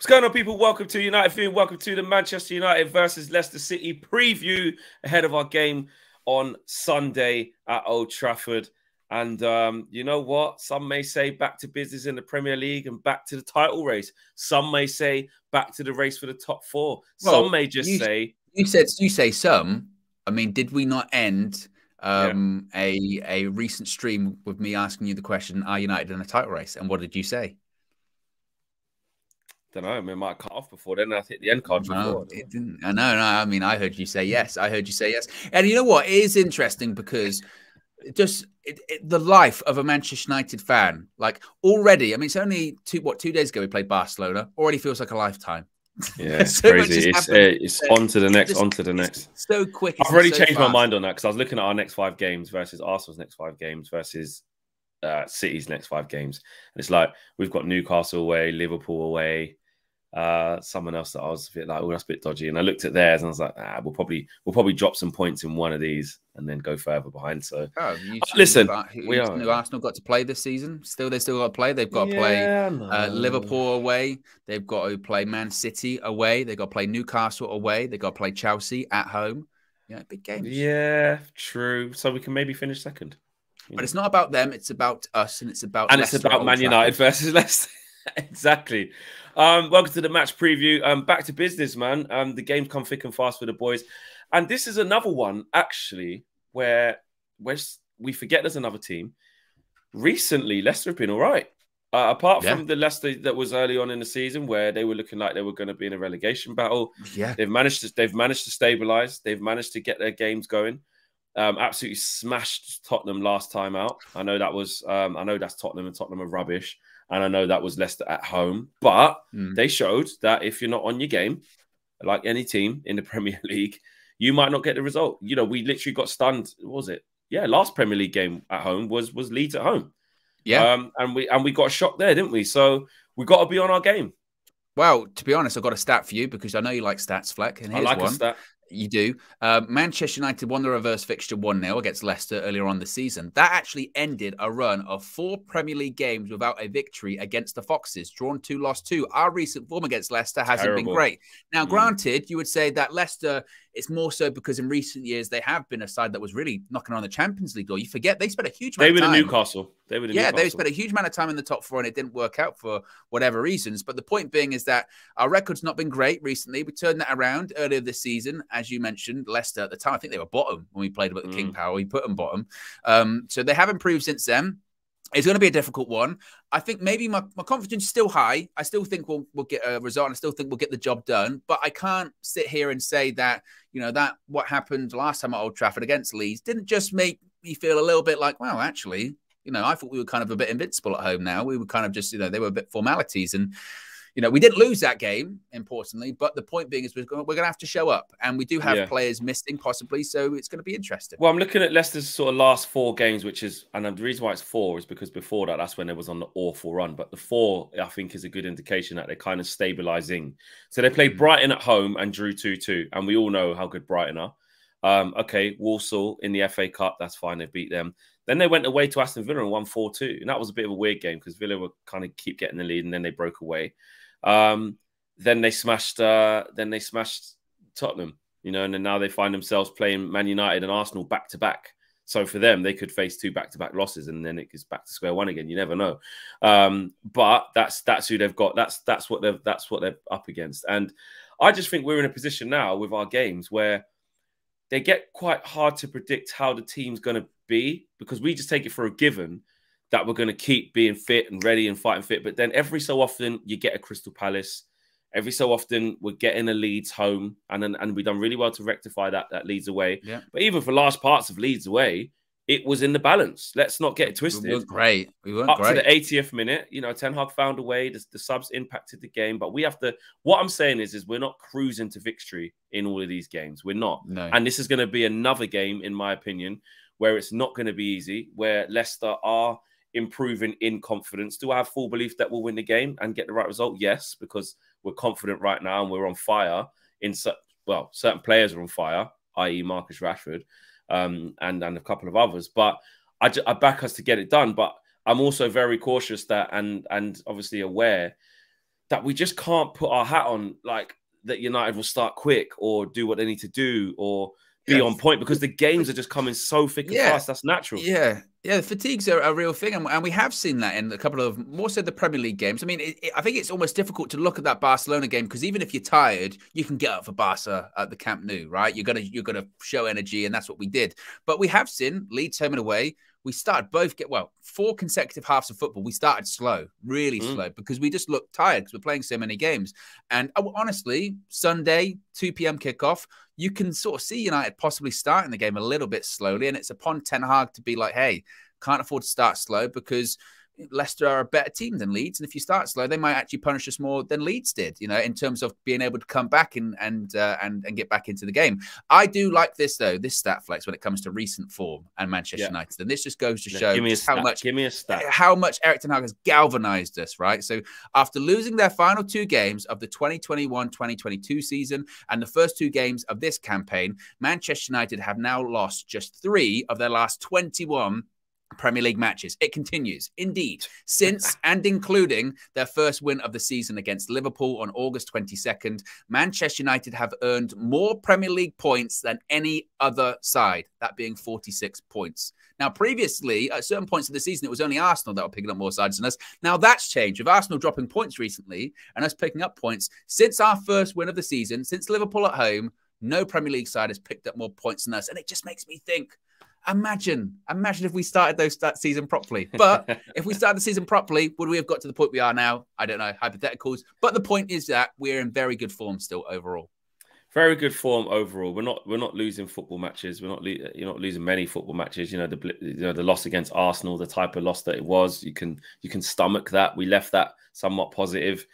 What's going on, people? Welcome to United View. Welcome to the Manchester United versus Leicester City preview ahead of our game on Sunday at Old Trafford. And you know what? Some may say back to business in the Premier League and back to the title race. Some may say back to the race for the top four. Well, Some may just say... You say some. I mean, did we not end a recent stream with me asking you the question, are United in a title race? And what did you say? Don't know. I mean, it might cut off before then. I hit the end card before. It didn't. No. I mean, I heard you say yes. I heard you say yes. And you know what? It is interesting because the life of a Manchester United fan, like already, I mean, it's only 2 days ago we played Barcelona. Already feels like a lifetime. Yeah, it's crazy. It's on to the next, on to the next. So quick. I've already changed my mind on that because I was looking at our next 5 games versus Arsenal's next 5 games versus City's next 5 games. And it's like we've got Newcastle away, Liverpool away. Someone else that I was a bit like, oh, that's a bit dodgy. And I looked at theirs and I was like, we'll probably drop some points in one of these and then go further behind. So listen, Arsenal got to play this season. They still got to play. They've got to play Liverpool away. They've got to play Man City away. They've got to play Newcastle away. They've got to play Chelsea at home. Yeah, big games. Yeah, true. So we can maybe finish second. But it's not about them. It's about us, and it's about Leicester, it's about Man United versus Leicester. Exactly. Welcome to the match preview. Back to business, man. The game's come thick and fast for the boys. And this is another one, actually, where we forget there's another team. Recently, Leicester have been all right. Apart from the Leicester that was early on in the season where they were looking like they were going to be in a relegation battle. Yeah. They've managed to stabilise. They've managed to get their games going. Absolutely smashed Tottenham last time out. I know that was I know that's Tottenham and Tottenham are rubbish. And I know that was Leicester at home, but they showed that if you're not on your game, like any team in the Premier League, you might not get the result. You know, we literally got stunned. What was it? Yeah, last Premier League game at home was Leeds at home. Yeah, and we got shocked there, didn't we? So we got to be on our game. Well, to be honest, I've got a stat for you because I know you like stats, Fleck. And here's I like one. A stat. You do. Manchester United won the reverse fixture 1-0 against Leicester earlier on the season. That actually ended a run of 4 Premier League games without a victory against the Foxes. Drawn 2, lost 2. Our recent form against Leicester hasn't been great. Now, granted, you would say that Leicester, it's more so because in recent years they have been a side that was really knocking on the Champions League door. You forget they spent a huge amount of time. They were Newcastle. They spent a huge amount of time in the top 4 and it didn't work out for whatever reasons. But the point being is that our record's not been great recently. We turned that around earlier this season, as you mentioned. Leicester at the time, I think they were bottom when we played them at the King Power. We put them bottom. So they have improved since then. It's going to be a difficult one. I think maybe my confidence is still high. I still think we'll get a result. And I still think we'll get the job done. But I can't sit here and say that, that what happened last time at Old Trafford against Leeds didn't just make me feel a little bit like, well, actually, I thought we were kind of a bit invincible at home now. We were kind of just, they were a bit formalities. And, we didn't lose that game, importantly. But the point being is we're going to have to show up. And we do have players missing, possibly. So it's going to be interesting. Well, I'm looking at Leicester's sort of last 4 games, which is, and the reason why it's 4 is because before that, that's when they was on the awful run. But the 4, I think, is a good indication that they're kind of stabilising. So they played Brighton at home and drew 2-2. And we all know how good Brighton are. Okay, Walsall in the FA Cup, that's fine. They beat them. Then they went away to Aston Villa and won 4-2. And that was a bit of a weird game because Villa were kind of keep getting the lead and then they broke away. Then they smashed Tottenham, and then now they find themselves playing Man United and Arsenal back to back. So for them, they could face 2 back-to-back losses and then it goes back to square one again. You never know. But that's who they've got. That's what they're up against. And I just think we're in a position now with our games where they get quite hard to predict how the team's going to be because we just take it for a given that we're going to keep being fit and ready and fighting fit. But then every so often you get a Crystal Palace. Every so often we're getting a Leeds home. And we've done really well to rectify that Leeds away. Yeah. But even for large parts of Leeds away, it was in the balance. Let's not get it twisted. We weren't great. Up to the 80th minute, Ten Hag found a way. The subs impacted the game. But we have to... What I'm saying is we're not cruising to victory in all of these games. We're not. No. And this is going to be another game, in my opinion, where it's not going to be easy, where Leicester are improving in confidence. Do I have full belief that we'll win the game and get the right result? Yes, because we're confident right now and we're on fire. Certain players are on fire, i.e. Marcus Rashford and a couple of others. But I back us to get it done. But I'm also very cautious that and obviously aware that we just can't put our hat on like that United will start quick or do what they need to do or be on point, because the games are just coming so thick and fast. That's natural. Yeah, fatigues are a real thing, and we have seen that in a couple of more so the Premier League games. I mean, I think it's almost difficult to look at that Barcelona game, because even if you're tired, you can get up for Barca at the Camp Nou, right? You're gonna show energy, and that's what we did. But we have seen Leeds home and away. We started 4 consecutive halves of football. We started slow, really slow, because we just looked tired because we're playing so many games. And honestly, Sunday, 2 p.m. kickoff, you can sort of see United possibly starting the game a little bit slowly. And it's upon Ten Hag to be like, hey, can't afford to start slow, because Leicester are a better team than Leeds. And if you start slow, they might actually punish us more than Leeds did, you know, in terms of being able to come back and get back into the game. I do like this, though, this stat flex when it comes to recent form and Manchester United. And this just goes to show how much Erik ten Hag has galvanized us, right? So after losing their final 2 games of the 2021-2022 season and the first 2 games of this campaign, Manchester United have now lost just 3 of their last 21 Premier League matches. It continues, indeed, since and including their first win of the season against Liverpool on August 22nd, Manchester United have earned more Premier League points than any other side, that being 46 points. Now, previously, at certain points of the season, it was only Arsenal that were picking up more sides than us. Now, that's changed, with Arsenal dropping points recently and us picking up points. Since our first win of the season, since Liverpool at home, no Premier League side has picked up more points than us. And it just makes me think, imagine if we started that season properly. But if we started the season properly, would we have got to the point we are now? I don't know, hypotheticals. But the point is that we're in very good form still overall. Very good form overall. We're not losing football matches. You're not losing many football matches. You know, the loss against Arsenal, the type of loss that it was, you can stomach that. We left that somewhat positive.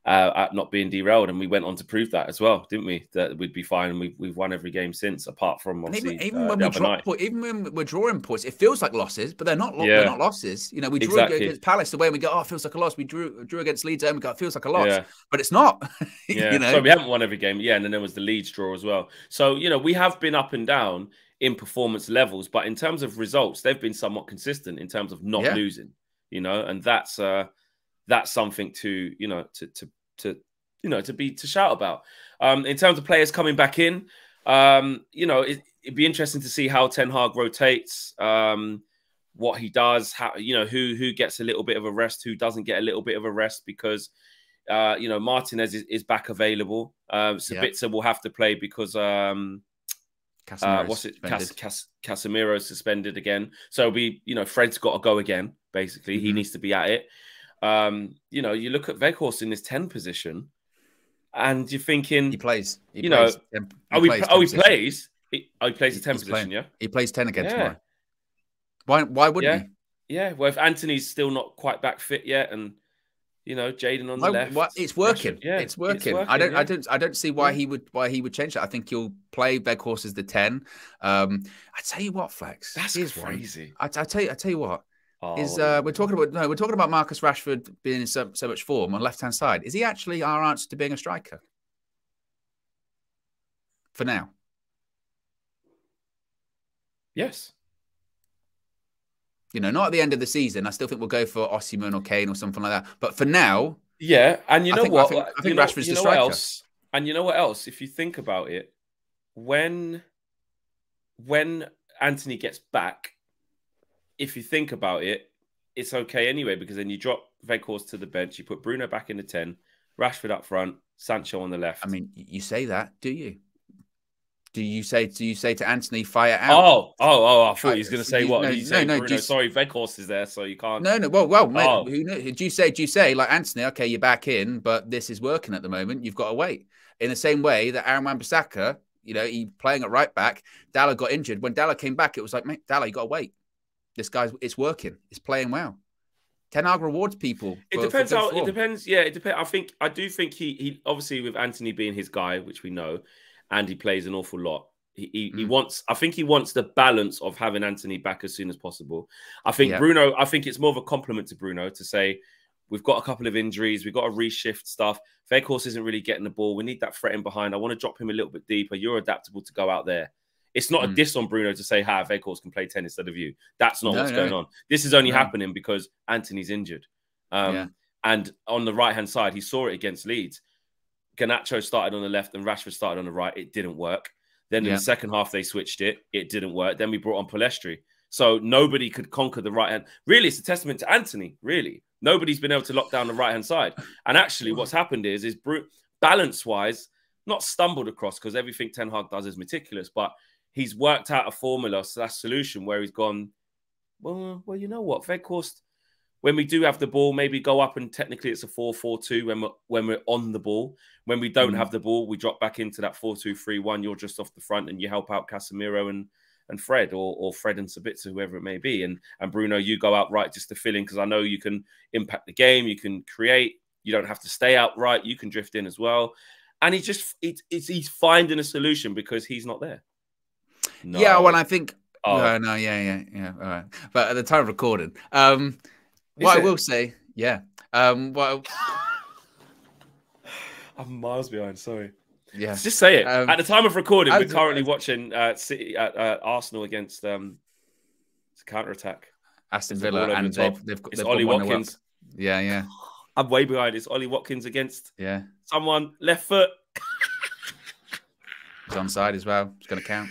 At not being derailed, and we went on to prove that as well, didn't we? That we'd be fine, and we've won every game since, apart from obviously even when we're drawing points, it feels like losses, but they're not. They're not losses. You know, we drew against Palace away, and we go, oh, it feels like a loss. We drew against Leeds, and we go, it feels like a loss, but it's not. You know? So we haven't won every game, and then there was the Leeds draw as well. So you know, we have been up and down in performance levels, but in terms of results, they've been somewhat consistent in terms of not losing. You know, and that's something to shout about. In terms of players coming back in, you know, it'd be interesting to see how Ten Hag rotates, what he does, how, you know, who gets a little bit of a rest, who doesn't get a little bit of a rest, because you know, Martinez is back available. Sabitzer will have to play because Casemiro's suspended again. So you know, Fred's got to go again. Basically, he needs to be at it. You know, you look at Weghorst in this 10 position, and you're thinking he plays. He plays the 10 position. Playing. Yeah, he plays 10 again tomorrow. Why wouldn't he? Yeah. Well, if Anthony's still not quite back fit yet, and you know, Jaden on the left, it's working. It's working. I don't see why he would change that. I think he'll play Weghorst as the 10. I tell you what, Flex, that's crazy. I tell you what. We're talking about Marcus Rashford being in so much form on left hand side. Is he actually our answer to being a striker? For now, yes. You know, not at the end of the season. I still think we'll go for Osimhen or Kane or something like that. But for now, and you know what? I think Rashford's the striker. And you know what else? If you think about it, when Anthony gets back, if you think about it, it's okay anyway, because then you drop Weghorst to the bench, you put Bruno back in the 10, Rashford up front, Sancho on the left. I mean, you say that, do you? Do you say to Anthony, fire out? I thought he was going to say what? No, Bruno, sorry, Weghorst is there, so you can't. No. Well, mate, who knows? Do you say like, Anthony, okay, you're back in, but this is working at the moment. You've got to wait. In the same way that Aaron Wan-Bissaka, you know, he playing at right back. Dalla got injured. When Dalla came back, it was like, mate, Dalla, you got to wait. This guy's, it's working. It's playing well. Ten Hag rewards people. It depends how. It depends. Yeah, it depends. I do think he obviously, with Anthony being his guy, which we know, and he plays an awful lot. He wants. I think he wants the balance of having Anthony back as soon as possible. I think Bruno. I think it's more of a compliment to Bruno to say, we've got a couple of injuries. We've got to reshift stuff. Weghorst isn't really getting the ball. We need that threat in behind. I want to drop him a little bit deeper. You're adaptable to go out there. It's not a diss on Bruno to say, Weghorst can play 10 instead of you. That's not what's going on. This is only happening because Anthony's injured. And on the right-hand side, he saw it against Leeds. Garnacho started on the left and Rashford started on the right. It didn't work. Then in the second half, they switched it. It didn't work. Then we brought on Palestri. So nobody could conquer the right hand. Really, it's a testament to Anthony, really. Nobody's been able to lock down the right-hand side. And actually, what's happened is balance-wise, not stumbled across, because everything Ten Hag does is meticulous, but he's worked out a formula, solution where he's gone, well, you know what? Weghorst, when we do have the ball, maybe go up and technically it's a 4-4-2 when we're on the ball. When we don't have the ball, we drop back into that 4-2-3-1. You're just off the front and you help out Casemiro and Fred, or Fred and Sabitzer, whoever it may be. And Bruno, you go out right just to fill in, because I know you can impact the game, you can create, you don't have to stay out right, you can drift in as well. And he's finding a solution because he's not there. No. Yeah, well, I think... Oh. No, yeah. All right. But at the time of recording... what I will say, well, I'm miles behind. Sorry. Yeah, just say it. At the time of recording, we're currently watching City at Arsenal against counter attack. Aston Villa, and they've Ollie Watkins. Yeah. I'm way behind. It's Ollie Watkins against someone left foot. He's onside as well. It's going to count.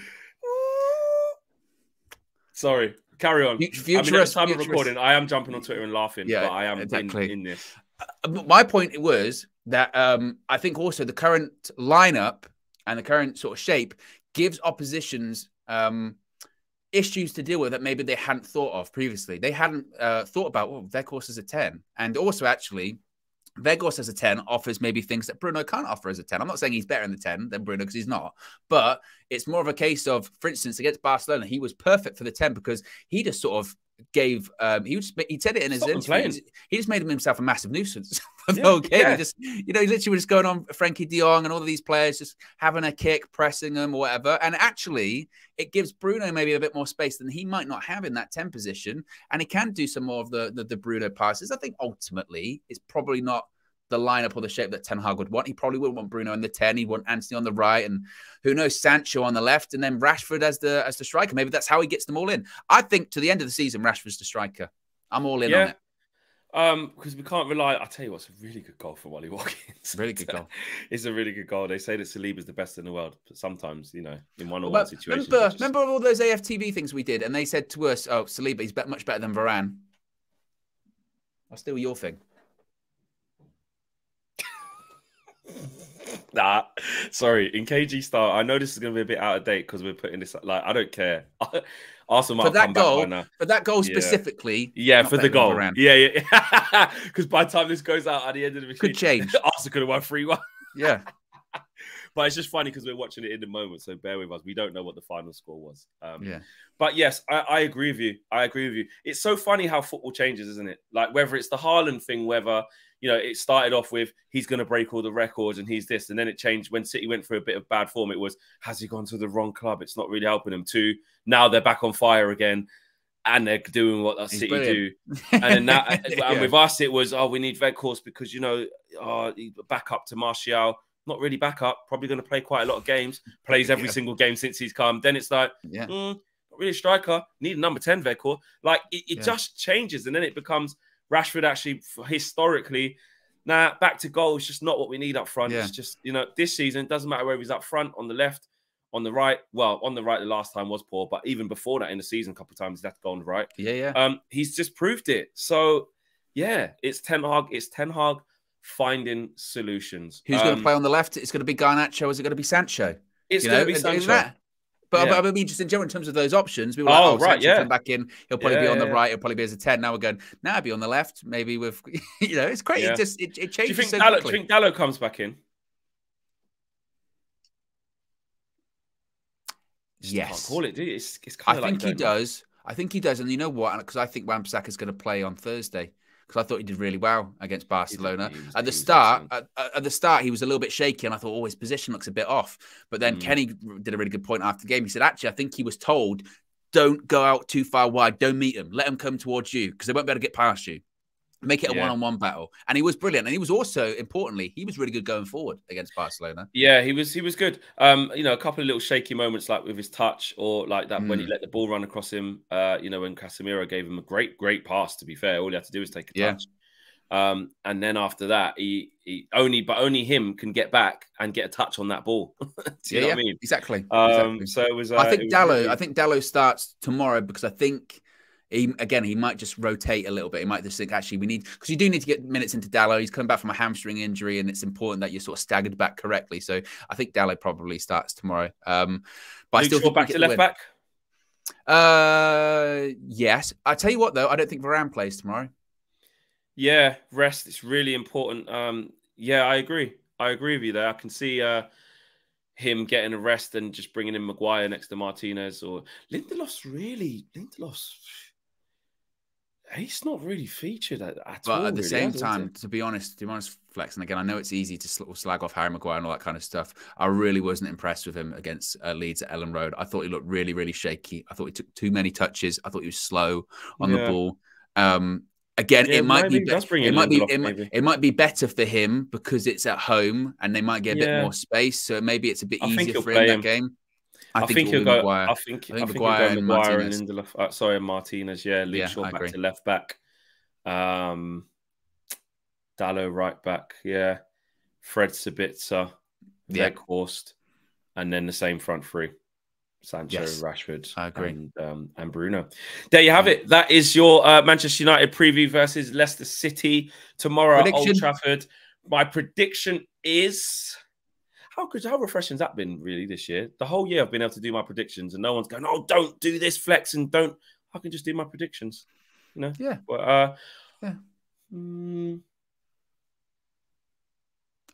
Sorry. Carry on. At time of recording, I am jumping on Twitter and laughing, but I am in this. My point was that I think also the current lineup and the current sort of shape gives oppositions issues to deal with that maybe they hadn't thought of previously. They hadn't thought about, Weghorst as a 10. And also, actually, Weghorst as a 10 offers maybe things that Bruno can't offer as a 10. I'm not saying he's better in the 10 than Bruno, because he's not. But it's more of a case of, for instance, against Barcelona, he was perfect for the 10 because he just sort of gave he said it in his interview. He just made himself a massive nuisance for the whole game. He just, he literally was just going on Frankie de Jong and all of these players just having a kick, pressing them or whatever. And actually, it gives Bruno maybe a bit more space than he might not have in that 10 position, and he can do some more of the Bruno passes. I think ultimately it's probably not the lineup or the shape that Ten Hag would want. He probably wouldn't want Bruno in the 10. He'd want Anthony on the right, and who knows, Sancho on the left, and then Rashford as the striker. Maybe that's how he gets them all in. I think to the end of the season, Rashford's the striker. I'm all in on it. Because we can't rely. I'll tell you what, it's a really good goal from Ollie Watkins. Really good goal. It's a really good goal. They say that Saliba's the best in the world, but sometimes, in one-on-one situations. Remember all those AFTV things we did, and they said to us, "Oh, Saliba, he's much better than Varane." I'll steal your thing. Nah, sorry. In KG style, I know this is going to be a bit out of date because we're putting this I don't care. Arsenal might come back by now. For that goal specifically. Yeah, for the goal. Yeah. Because by the time this goes out at the end of the machine, could change. Arsenal could have won 3-1. Yeah. But it's just funny because we're watching it in the moment, so bear with us. We don't know what the final score was. Yeah. But yes, I agree with you. It's so funny how football changes, isn't it? Like whether it's the Haaland thing, whether it started off with he's going to break all the records and he's this, and then it changed when City went through a bit of bad form. It was, has he gone to the wrong club? It's not really helping him. To now they're back on fire again, and they're doing what City do. And then now, and with us, it was, we need Weghorst because back up to Martial. Not really back up. Probably going to play quite a lot of games. Plays every single game since he's come. Then it's like, not really a striker. Need a number 10 Weghorst. Like it just changes, and then it becomes Rashford. Actually, historically, back to goal is just not what we need up front. It's just this season, it doesn't matter whether he's up front, on the left, on the right. Well, on the right, the last time was poor, but even before that in the season, a couple of times he's had to go on the right. He's just proved it. So it's Ten Hag. It's Ten Hag finding solutions. Who's going to play on the left? It's going to be Garnacho. Is it going to be Sancho? It's going to be Sancho. But I mean, just in general, in terms of those options, we were like, Sancho come back in. He'll probably be on the right. He'll probably be as a 10. Now we're going, I'll be on the left. Maybe with, it's great. Yeah. It changes. Do you think Dalot comes back in? Yes. Can't call it, do you? It's kind of I think he does. I think he does. And you know what? Because I think Wan-Bissaka is going to play on Thursday. Because I thought he did really well against Barcelona. At the start, he was a little bit shaky, and I thought, his position looks a bit off. But then Kenny did a really good point after the game. He said, actually, I think he was told, don't go out too far wide. Don't meet him. Let him come towards you because they won't be able to get past you. Make it a one-on-one battle. And he was brilliant. And he was also, importantly, he was really good going forward against Barcelona. Yeah, he was good. A couple of little shaky moments like with his touch or like that when he let the ball run across him, when Casemiro gave him a great pass, to be fair. All he had to do was take a touch. And then after that, only him can get back and get a touch on that ball. Do you know what I mean? Exactly. So it was. I think it was Dalot. really... I think Dalot starts tomorrow because I think he might just rotate a little bit. He might just think actually we need, because you do need to get minutes into Dalot. He's coming back from a hamstring injury, and it's important that you're sort of staggered back correctly. So I think Dalot probably starts tomorrow. But I still think back to left back. Yes. I tell you what though, I don't think Varane plays tomorrow. Yeah, rest. It's really important. Yeah, I agree. I agree with you there. I can see him getting a rest and just bringing in Maguire next to Martinez or Lindelof's. He's not really featured at all. But at the really, same time, to be honest, Flex, and again, I know it's easy to slag off Harry Maguire and all that kind of stuff. I really wasn't impressed with him against Leeds at Ellen Road. I thought he looked really, really shaky. I thought he took too many touches. I thought he was slow on the ball. Again, it might be better for him because it's at home and they might get a bit more space. So maybe it's a bit easier for him that game. I think he'll go. Maguire. I think Maguire and Lindelof. Sorry, Martinez. Yeah, Luke Shaw back to left back. Dalot right back. Yeah, Fred Sabitzer, Weghorst, and then the same front three: Sancho, Rashford, I agree, and Bruno. There you have it. That is your Manchester United preview versus Leicester City tomorrow at Old Trafford. My prediction is. How refreshing has that been, really, this year? The whole year I've been able to do my predictions and no one's going, oh, don't do this, Flex, and don't. I can just do my predictions, you know? Yeah. But, I mean,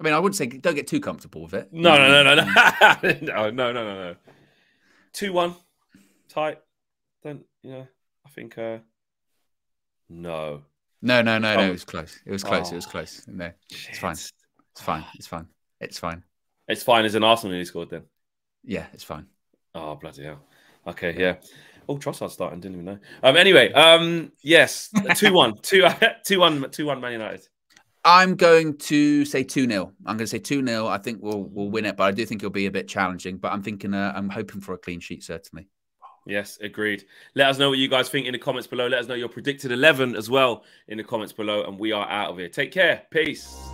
I wouldn't say don't get too comfortable with it. No. No. 2-1. Tight. Don't, I think, no. No. It was close. It was close. No, it's fine. It's fine. It's fine as an Arsenal who scored then. Yeah, it's fine. Oh, bloody hell. Okay, yeah. Oh, Trossard starting, didn't even know. Anyway, yes, 2-1. 2-1 Man United. I'm going to say 2-0. I'm going to say 2-0. I think we'll win it, but I do think it'll be a bit challenging. But I'm thinking, I'm hoping for a clean sheet, certainly. Yes, agreed. Let us know what you guys think in the comments below. Let us know your predicted 11 as well in the comments below. And we are out of here. Take care. Peace.